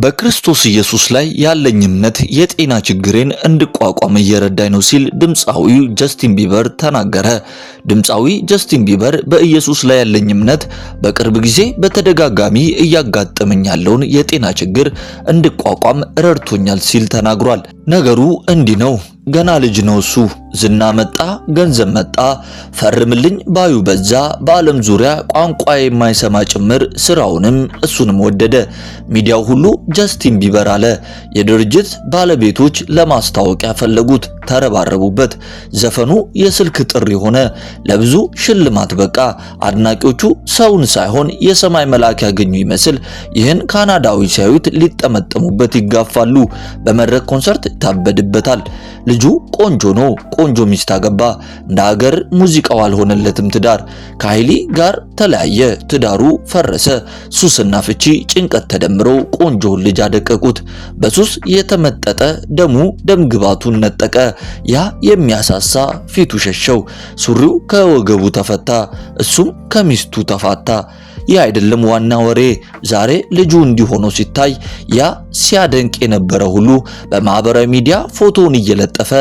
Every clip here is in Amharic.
በክርስቶስ ኢየሱስ ላይ ያለኝ እምነት የጤና ችግሬን እንድቋቋም እየረዳኝ ነው ሲል ድምጻዊው ጀስቲን ቢበር ተናገረ። ድምጻዊ ጀስቲን ቢበር በኢየሱስ ላይ ያለኝ እምነት በቅርብ ጊዜ በተደጋጋሚ እያጋጠመኝ ያለውን የጤና ችግር እንድቋቋም ረድቶኛል ሲል ተናግሯል። ነገሩ እንዲህ ነው። ገና ልጅ ነው እሱ። ዝና መጣ፣ ገንዘብ መጣ፣ ፈርምልኝ ባዩ በዛ። በዓለም ዙሪያ ቋንቋ የማይሰማ ጭምር ስራውንም እሱንም ወደደ። ሚዲያው ሁሉ ጀስቲን ቢበር አለ። የድርጅት ባለቤቶች ለማስታወቂያ ፈለጉት፣ ተረባረቡበት። ዘፈኑ የስልክ ጥሪ ሆነ፣ ለብዙ ሽልማት በቃ። አድናቂዎቹ ሰውን ሳይሆን የሰማይ መልአክ ያገኙ ይመስል ይህን ካናዳዊ ሲያዩት ሊጠመጠሙበት ይጋፋሉ። በመድረክ ኮንሰርት ይታበድበታል። ልጁ ቆንጆ ነው፣ ቆንጆ ሚስት አገባ። እንደ ሀገር ሙዚቃው አልሆነለትም ትዳር። ከሃይሊ ጋር ተለያየ፣ ትዳሩ ፈረሰ። ሱስና ፍቺ ጭንቀት ተደምረው ቆንጆውን ልጅ አደቀቁት። በሱስ የተመጠጠ ደሙ ደምግባቱን ነጠቀ። ያ የሚያሳሳ ፊቱ ሸሸው። ሱሪው ከወገቡ ተፈታ፣ እሱም ከሚስቱ ተፋታ። ይህ አይደለም ዋና ወሬ። ዛሬ ልጁ እንዲሆኖ ሲታይ ያ ሲያደንቅ የነበረ ሁሉ በማህበራዊ ሚዲያ ፎቶውን እየለጠፈ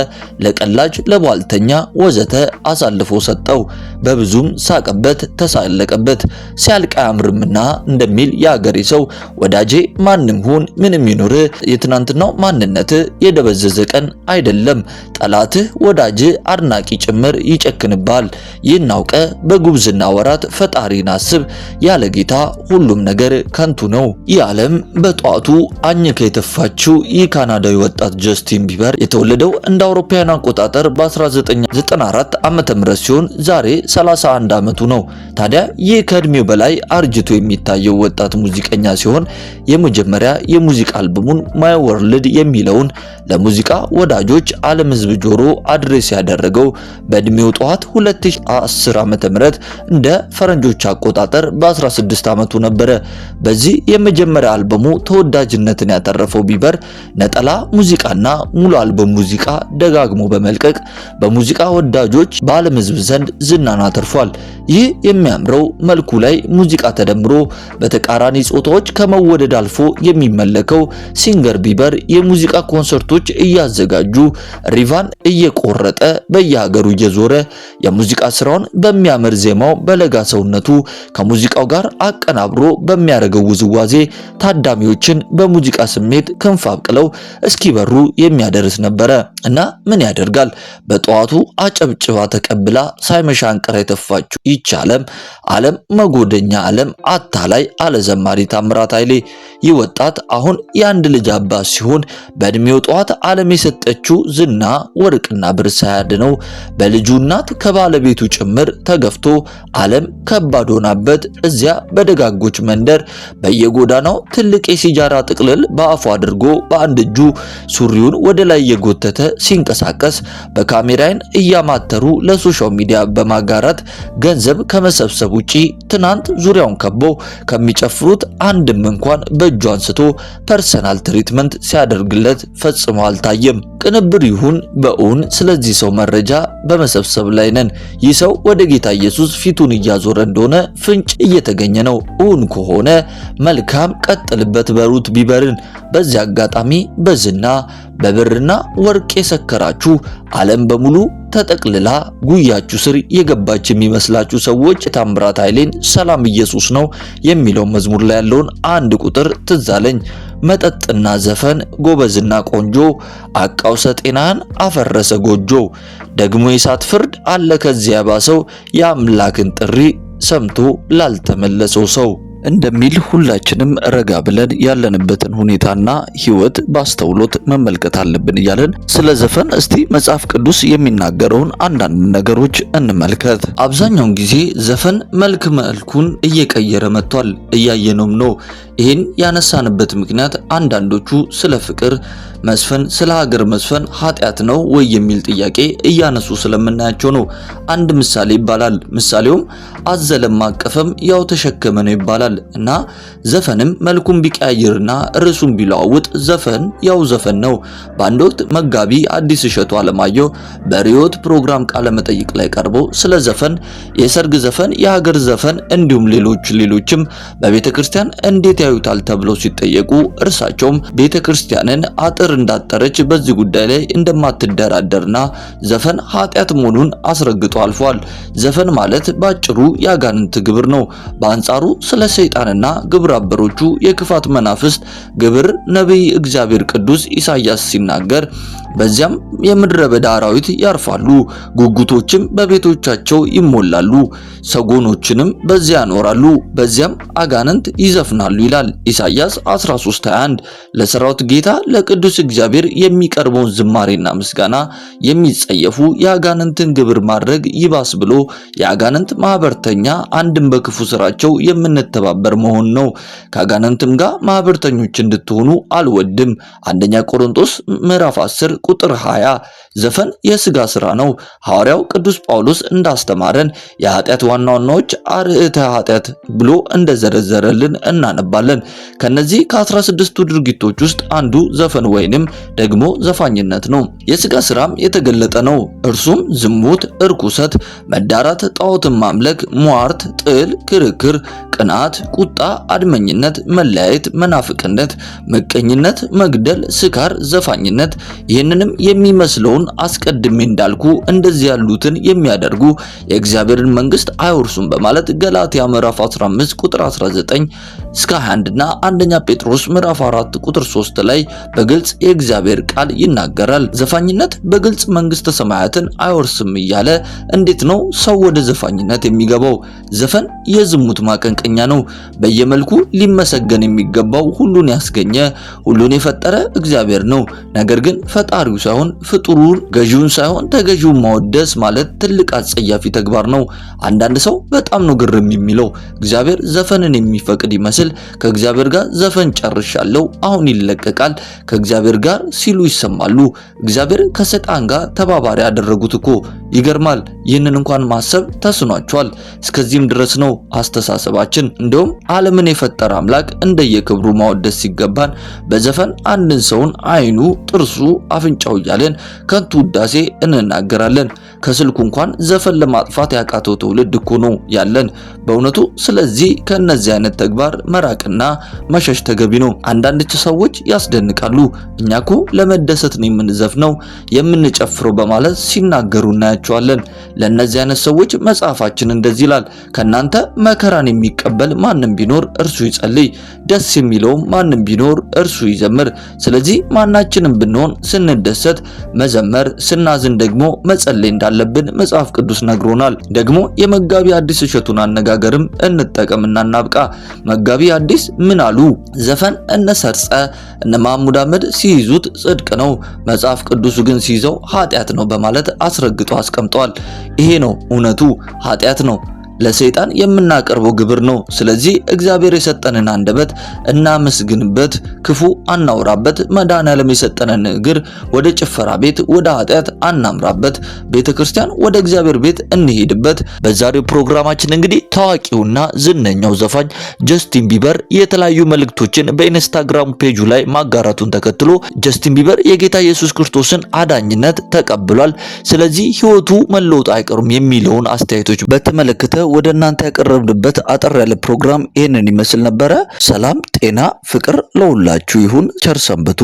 ለቀላጅ ለቧልተኛ ወዘተ አሳልፎ ሰጠው። በብዙም ሳቀበት፣ ተሳለቀበት። ሲያልቅ አያምርምና እንደሚል የአገሬ ሰው ወዳጄ ማንም ሁን ምንም ይኖር የትናንትናው ማንነት የደበዘዘ ቀን አይደለም። ጠላትህ ወዳጅህ አድናቂ ጭምር ይጨክንባል። ይህን አውቀ በጉብዝና ወራት ፈጣሪን አስብ። ያለ ጌታ ሁሉም ነገር ከንቱ ነው። ይህ ዓለም በጧቱ አኝከ የተፋችው ይህ ካናዳዊ ወጣት ጀስቲን ቢበር የተወለደው እንደ አውሮፓውያን አቆጣጠር በ1994 ዓመተ ምህረት ሲሆን ዛሬ 31 ዓመቱ ነው። ታዲያ ይህ ከእድሜው በላይ አርጅቶ የሚታየው ወጣት ሙዚቀኛ ሲሆን የመጀመሪያ የሙዚቃ አልበሙን ማይ ወርልድ የሚለውን ለሙዚቃ ወዳጆች ዓለም ህዝብ ጆሮ አድሬስ ያደረገው በእድሜው ጧት 2010 ዓመተ ምህረት እንደ ፈረንጆች አቆጣጠር በ16 ዓመቱ ነበረ። በዚህ የመጀመሪያ አልበሙ ተወዳጅነትን ያተረፈው ቢበር ነጠላ ሙዚቃና ሙሉ አልበም ሙዚቃ ደጋግሞ በመልቀቅ በሙዚቃ ወዳጆች በዓለም ህዝብ ዘንድ ዝናን አተርፏል። ይህ የሚያምረው መልኩ ላይ ሙዚቃ ተደምሮ በተቃራኒ ጾታዎች ከመወደድ አልፎ የሚመለከው ሲንገር ቢበር የሙዚቃ ኮንሰርቶች እያዘጋጁ ሪቫን እየቆረጠ በየሀገሩ እየዞረ የሙዚቃ ስራውን በሚያምር ዜማው በለጋ ሰውነቱ ከሙዚቃው ጋር አቀናብሮ በሚያደርገው ውዝዋዜ ታዳሚዎችን በሙዚቃ ስሜት ክንፍ አብቅለው እስኪበሩ የሚያደርስ ነበረ እና ምን ያደርጋል በጠዋቱ አጨብጭባ ተቀብላ ሳይመሻ አንቀራ የተፋችው ይህች ዓለም መጎደኛ ዓለም አታላይ አለ ዘማሪ ታምራት ኃይሌ። ይህ ወጣት አሁን የአንድ ልጅ አባት ሲሆን በእድሜው ጠዋት ዓለም የሰጠችው ዝና ወርቅና ብር ሳያድነው በልጁ እናት ከባለቤቱ ጭምር ተገፍቶ ዓለም ከባድ ሆናበት እዚያ በደጋጎች መንደር በየጎዳናው ትልቅ የሲጃራ ጥቅልል በአፉ አድርጎ በአንድ እጁ ሱሪውን ወደ ላይ እየጎተተ ሲንቀሳቀስ በካሜራን እያማተሩ ለሶሻል ሚዲያ በማጋራት ገንዘብ ከመሰብሰብ ውጪ ትናንት ዙሪያውን ከቦ ከሚጨፍሩት አንድም እንኳን በእጁ አንስቶ ፐርሰናል ትሪትመንት ሲያደርግለት ፈጽሞ አልታየም። ቅንብር ይሁን በእውን ስለዚህ ሰው መረጃ በመሰብሰብ ላይ ነን። ይህ ሰው ወደ ጌታ ኢየሱስ ፊቱን እያዞረ እንደሆነ ፍንጭ እየተገኘ ነው። እውን ከሆነ መልካም ቀጥልበት በሩት ቢበርን። በዚህ አጋጣሚ በዝና በብርና ወርቅ የሰከራችሁ ዓለም በሙሉ ተጠቅልላ ጉያችሁ ስር የገባች የሚመስላችሁ ሰዎች የታምራት ኃይሌን ሰላም ኢየሱስ ነው የሚለው መዝሙር ላይ ያለውን አንድ ቁጥር ትዝ አለኝ። መጠጥና ዘፈን ጎበዝና ቆንጆ አቃውሰ ጤናን አፈረሰ ጎጆ። ደግሞ የሳት ፍርድ አለ ከዚያ ባሰው የአምላክን ጥሪ ሰምቶ ላልተመለሰው ሰው እንደሚል ሁላችንም ረጋ ብለን ያለንበትን ሁኔታና ህይወት ባስተውሎት መመልከት አለብን እያለን ስለ ዘፈን እስቲ መጽሐፍ ቅዱስ የሚናገረውን አንዳንድ ነገሮች እንመልከት። አብዛኛውን ጊዜ ዘፈን መልኩን እየቀየረ መጥቷል፣ እያየነውም ነው። ይህን ያነሳንበት ምክንያት አንዳንዶቹ ስለ ፍቅር መስፈን ስለ ሀገር መስፈን ኃጢአት ነው ወይ የሚል ጥያቄ እያነሱ ስለምናያቸው ነው። አንድ ምሳሌ ይባላል። ምሳሌውም አዘለም አቀፈም ያው ተሸከመ ነው ይባላል። ይላል እና ዘፈንም መልኩን ቢቀያይርና ርዕሱን ቢለዋውጥ ዘፈን ያው ዘፈን ነው። በአንድ ወቅት መጋቢ አዲስ እሸቱ አለማየሁ በሪዮት ፕሮግራም ቃለ መጠይቅ ላይ ቀርቦ ስለ ዘፈን፣ የሰርግ ዘፈን፣ የሀገር ዘፈን እንዲሁም ሌሎችም በቤተክርስቲያን እንዴት ያዩታል ተብለው ሲጠየቁ እርሳቸውም ቤተክርስቲያንን አጥር እንዳጠረች በዚህ ጉዳይ ላይ እንደማትደራደርና ዘፈን ኃጢአት መሆኑን አስረግጦ አልፏል። ዘፈን ማለት ባጭሩ ያጋንንት ግብር ነው። በአንጻሩ ስለ ሰይጣንና ግብረ አበሮቹ የክፋት መናፍስት ግብር ነቢይ እግዚአብሔር ቅዱስ ኢሳይያስ ሲናገር በዚያም የምድረ በዳ አራዊት ያርፋሉ፣ ጉጉቶችም በቤቶቻቸው ይሞላሉ፣ ሰጎኖችንም በዚያ ያኖራሉ፣ በዚያም አጋንንት ይዘፍናሉ ይላል ኢሳይያስ 13:21። ለሰራዊት ጌታ ለቅዱስ እግዚአብሔር የሚቀርበውን ዝማሬና ምስጋና የሚጸየፉ የአጋንንትን ግብር ማድረግ ይባስ ብሎ የአጋንንት ማህበርተኛ አንድም በክፉ ስራቸው የምንተባበር መሆን ነው። ከአጋንንትም ጋር ማህበርተኞች እንድትሆኑ አልወድም። አንደኛ ቆሮንቶስ ምዕራፍ 10 ቁጥር 20። ዘፈን የሥጋ ሥራ ነው። ሐዋርያው ቅዱስ ጳውሎስ እንዳስተማረን የኃጢአት ዋና ዋናዎች አርዕተ ኃጢአት ብሎ እንደዘረዘረልን እናነባለን። ከነዚህ ከ16ቱ ድርጊቶች ውስጥ አንዱ ዘፈን ወይንም ደግሞ ዘፋኝነት ነው። የሥጋ ሥራም የተገለጠ ነው። እርሱም ዝሙት፣ እርኩሰት፣ መዳራት፣ ጣዖትን ማምለክ፣ ሟርት፣ ጥል፣ ክርክር፣ ቅናት፣ ቁጣ፣ አድመኝነት፣ መለያየት፣ መናፍቅነት፣ ምቀኝነት፣ መግደል፣ ስካር፣ ዘፋኝነት ይህንንም የሚመስለውን አስቀድሜ እንዳልኩ እንደዚህ ያሉትን የሚያደርጉ የእግዚአብሔርን መንግስት አይወርሱም በማለት ገላትያ ምዕራፍ 15 ቁጥር 19 እስከ 21 እና አንደኛ ጴጥሮስ ምዕራፍ 4 ቁጥር 3 ላይ በግልጽ የእግዚአብሔር ቃል ይናገራል። ዘፋኝነት በግልጽ መንግስተ ሰማያትን አይወርስም እያለ እንዴት ነው ሰው ወደ ዘፋኝነት የሚገባው? ዘፈን የዝሙት ማቀንቀኛ ነው። በየመልኩ ሊመሰገን የሚገባው ሁሉን ያስገኘ ሁሉን የፈጠረ እግዚአብሔር ነው። ነገር ግን ፈጣሪው ሳይሆን ፍጡሩን፣ ገዢውን ሳይሆን ተገዢውን ማወደስ ማለት ትልቅ አጸያፊ ተግባር ነው። አንዳንድ ሰው በጣም ነው ግርም የሚለው። እግዚአብሔር ዘፈንን የሚፈቅድ ይመስል ከእግዚአብሔር ጋር ዘፈን ጨርሻለሁ አሁን ይለቀቃል ከእግዚአብሔር ጋር ሲሉ ይሰማሉ። እግዚአብሔር ከሰይጣን ጋር ተባባሪ ያደረጉት እኮ ይገርማል። ይህንን እንኳን ማሰብ ተስኗቸዋል። እስከዚህም ድረስ ነው አስተሳሰባችን። እንደውም ዓለምን የፈጠረ አምላክ እንደየክብሩ ማወደስ ሲገባን በዘፈን አንድን ሰውን አይኑ፣ ጥርሱ፣ አፍንጫው እያለን ከንቱ ውዳሴ እንናገራለን። ከስልኩ እንኳን ዘፈን ለማጥፋት ያቃተው ትውልድ እኮ ነው ያለን በእውነቱ። ስለዚህ ከነዚህ አይነት ተግባር መራቅና መሸሽ ተገቢ ነው። አንዳንድ ሰዎች ያስደንቃሉ። እኛኮ ለመደሰት ነው የምንዘፍነው የምንጨፍረው በማለት ሲናገሩ እናያቸዋለን። ለነዚህ አይነት ሰዎች መጽሐፋችን እንደዚህ ይላል፣ ከናንተ መከራን የሚቀበል ማንም ቢኖር እርሱ ይጸልይ፣ ደስ የሚለውም ማንም ቢኖር እርሱ ይዘምር። ስለዚህ ማናችንም ብንሆን ስንደሰት መዘመር፣ ስናዝን ደግሞ መጸለይ እንዳለብን መጽሐፍ ቅዱስ ነግሮናል። ደግሞ የመጋቢ አዲስ እሸቱን አነጋገርም እንጠቀምና እናብቃ። መጋቢ አዲስ ምን አሉ? ዘፈን እነ ሰርጸ እነ ማሙድ አህመድ ሲይዙት ጽድቅ ነው፣ መጽሐፍ ቅዱሱ ግን ሲይዘው ኃጢአት ነው በማለት አስረግጦ አስቀምጧል። ይሄ ነው እውነቱ፣ ኃጢአት ነው። ለሰይጣን የምናቀርበው ግብር ነው። ስለዚህ እግዚአብሔር የሰጠንን አንደበት እናመስግንበት፣ ክፉ አናውራበት። መድኃኔዓለም የሰጠንን እግር ወደ ጭፈራ ቤት፣ ወደ ኃጢአት አናምራበት። ቤተክርስቲያን ወደ እግዚአብሔር ቤት እንሄድበት። በዛሬው ፕሮግራማችን እንግዲህ ታዋቂውና ዝነኛው ዘፋኝ ጀስቲን ቢበር የተለያዩ መልእክቶችን በኢንስታግራም ፔጁ ላይ ማጋራቱን ተከትሎ ጀስቲን ቢበር የጌታ ኢየሱስ ክርስቶስን አዳኝነት ተቀብሏል። ስለዚህ ሕይወቱ መለወጡ አይቀርም የሚለውን አስተያየቶች በተመለከተ ወደ እናንተ ያቀረብንበት አጠር ያለ ፕሮግራም ይህንን ይመስል ነበረ። ሰላም፣ ጤና፣ ፍቅር ለሁላችሁ ይሁን። ቸር ሰንብቱ።